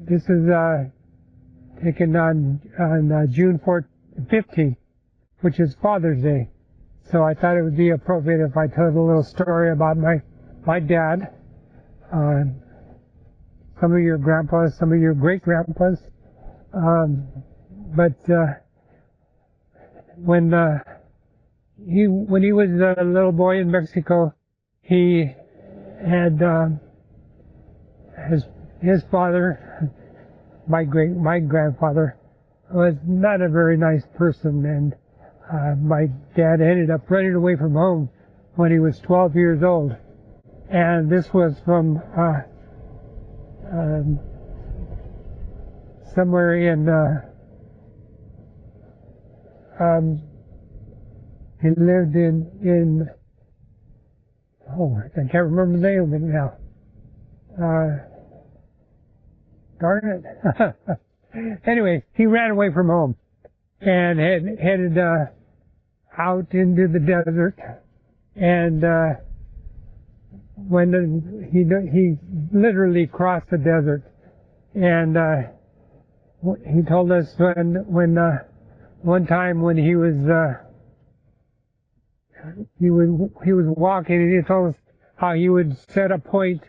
This is taken on June 15th, which is Father's Day. So I thought it would be appropriate if I told a little story about my dad. Some of your grandpas, some of your great-grandpas. But when he was a little boy in Mexico, he had his father, my grandfather, was not a very nice person, and my dad ended up running away from home when he was 12 years old. And this was from somewhere in he lived in I can't remember the name of it now. Darn it. Anyway, he ran away from home and headed out into the desert, and when he literally crossed the desert, and he told us when one time when he was walking, and he told us how he would set a point,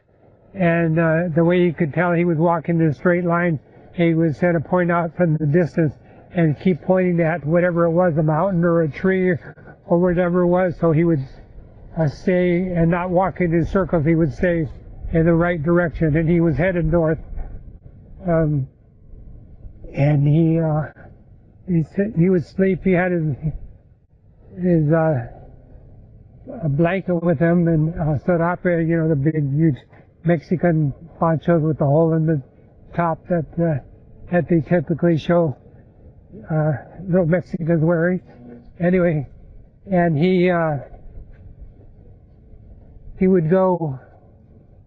and the way he could tell he was walking in a straight line, he would set a point out from the distance and keep pointing at whatever it was, a mountain or a tree or whatever it was, so he would stay and not walk in circles. He would stay in the right direction, and he was headed north. And he would sleep. He had his a blanket with him, and serape, the big, huge Mexican ponchos with the hole in the top that they typically show little Mexicans wearing. Anyway, and he would go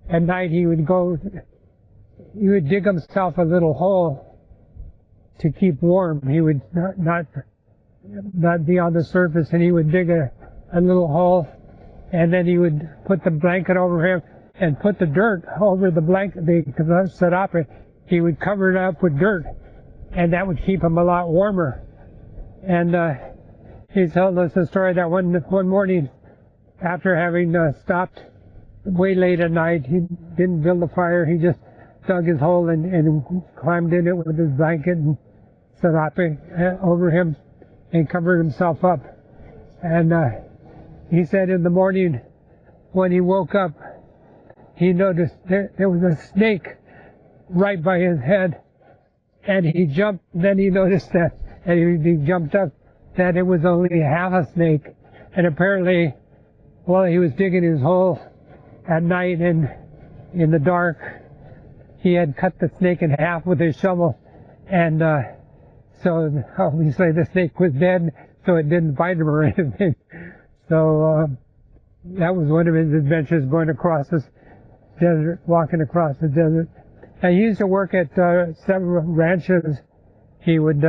at night. He would dig himself a little hole to keep warm. He would not be on the surface, and he would dig a little hole, and then he would put the blanket over him and put the dirt over the blanket, because that's serape. He would cover it up with dirt, and that would keep him a lot warmer. And he told us a story that one morning, after having stopped way late at night, he didn't build a fire. He just dug his hole and climbed in it with his blanket and serape over him and covered himself up. And he said in the morning when he woke up, he noticed there was a snake right by his head, and he jumped. Then he noticed that, and he jumped up, that it was only half a snake. And apparently, while he was digging his hole at night and in the dark, he had cut the snake in half with his shovel, and so obviously the snake was dead, so it didn't bite him or anything. So that was one of his adventures, going across this desert, walking across the desert. And he used to work at several ranches. He would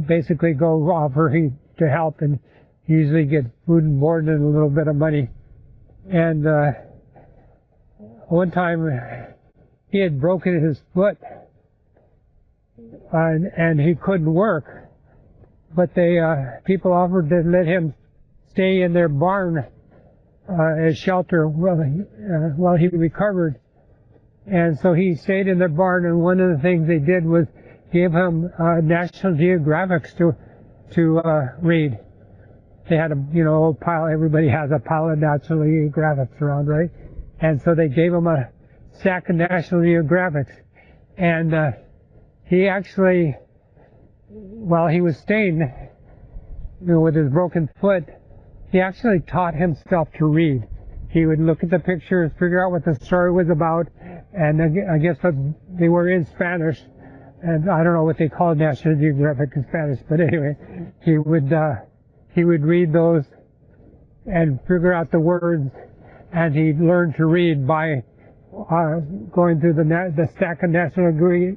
basically go offer to help and usually get food and board and a little bit of money. And one time he had broken his foot, and he couldn't work. But people offered to let him stay in their barn as shelter while he recovered. And so he stayed in their barn, and one of the things they did was give him National Geographics to read. They had a old pile. Everybody has a pile of National Geographics around, right? And so they gave him a stack of National Geographics, and he actually, while he was staying, with his broken foot, he actually taught himself to read. He would look at the pictures, figure out what the story was about, and I guess they were in Spanish, and I don't know what they called National Geographic in Spanish, but anyway, he would read those and figure out the words, and he learned to read by going through the stack of National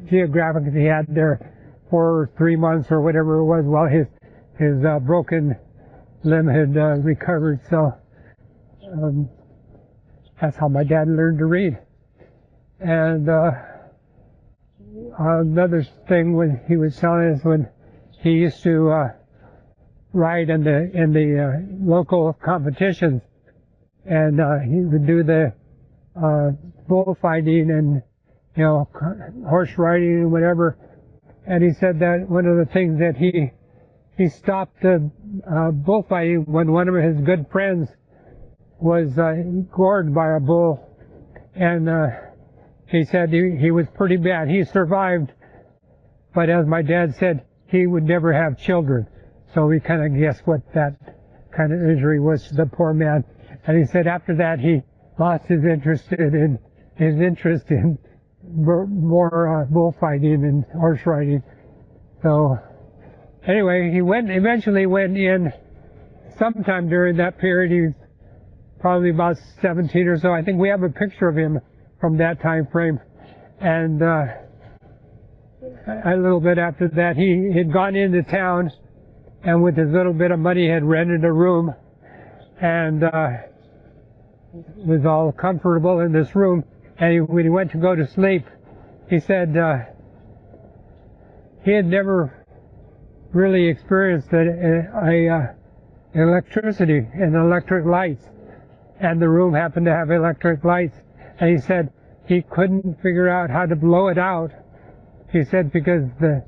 Geographic he had there for 3 months or whatever it was, while his broken limb had recovered. So that's how my dad learned to read. And another thing when he was telling us when he used to ride in the local competitions, and he would do the bullfighting and horse riding and whatever. And he said that one of the things that he stopped the bullfighting when one of his good friends was gored by a bull, and he said he was pretty bad. He survived, but as my dad said, he would never have children. So we kind of guessed what that kind of injury was to the poor man. And he said after that he lost his interest in more bullfighting and horse riding. So anyway, he eventually went in sometime during that period. He was probably about 17 or so. I think we have a picture of him from that time frame. And a little bit after that, he had gone into town, and with his little bit of money had rented a room, and was all comfortable in this room. And when he went to go to sleep, he said he had never really experienced electricity and electric lights, and the room happened to have electric lights, and he said he couldn't figure out how to blow it out. He said because the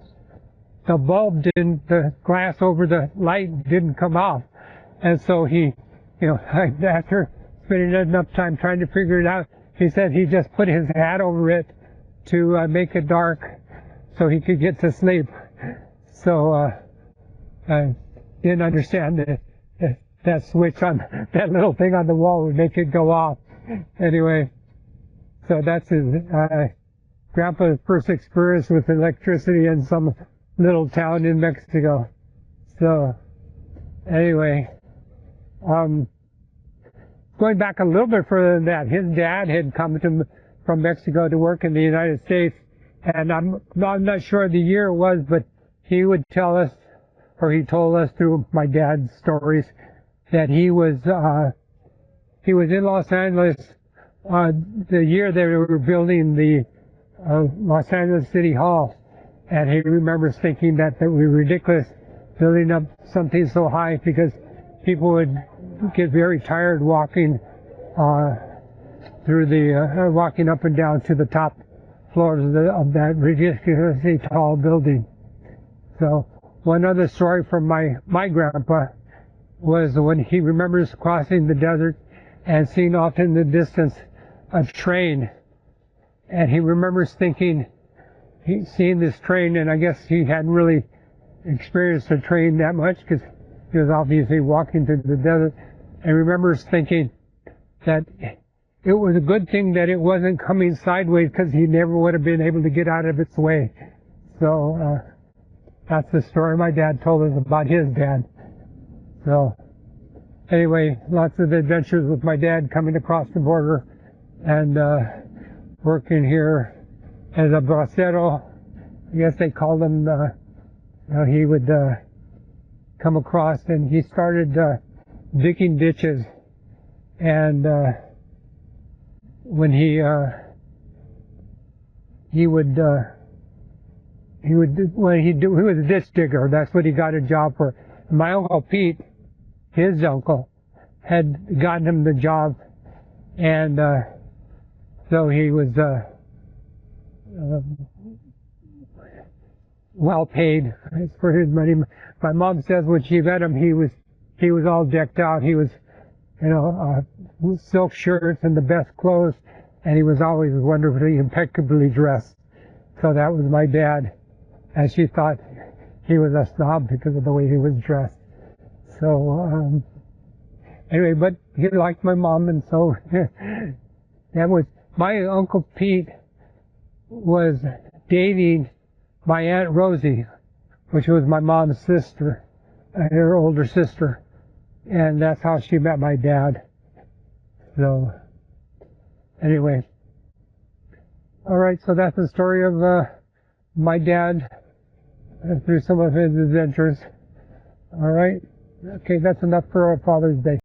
glass over the light didn't come off, and so he, after spending enough time trying to figure it out, he said he just put his hat over it to make it dark so he could get to sleep. So I didn't understand that switch on that little thing on the wall would make it go off. Anyway, so that's his Grandpa's first experience with electricity in some little town in Mexico. So anyway, going back a little bit further than that, his dad had come from Mexico to work in the United States, and I'm not sure the year it was, but he would tell us, or he told us through my dad's stories, that he was in Los Angeles the year they were building the Los Angeles City Hall, and he remembers thinking that would be ridiculous building up something so high because people would get very tired walking walking up and down to the top floors of that ridiculously tall building. So one other story from my grandpa was when he remembers crossing the desert and seeing off in the distance a train, and he remembers thinking seeing this train, and I guess he hadn't really experienced a train that much because he was obviously walking through the desert, and remembers thinking that it was a good thing that it wasn't coming sideways because he never would have been able to get out of its way. So that's the story my dad told us about his dad. So anyway, lots of adventures with my dad coming across the border and working here as a bracero. I guess they called him. He would come across, and he started digging ditches. And when he was a ditch digger. That's what he got a job for. My Uncle Pete, his uncle, had gotten him the job, and so he was well paid for his money. My mom says when she met him, he was all decked out. He was, silk shirts and the best clothes, and he was always wonderfully, impeccably dressed. So that was my dad, and she thought he was a snob because of the way he was dressed. So anyway, but he liked my mom, and so that was my Uncle Pete was dating my Aunt Rosie, which was my mom's sister, her older sister, and that's how she met my dad. So anyway, all right, so that's the story of my dad through some of his adventures. All right, okay, that's enough for our Father's Day.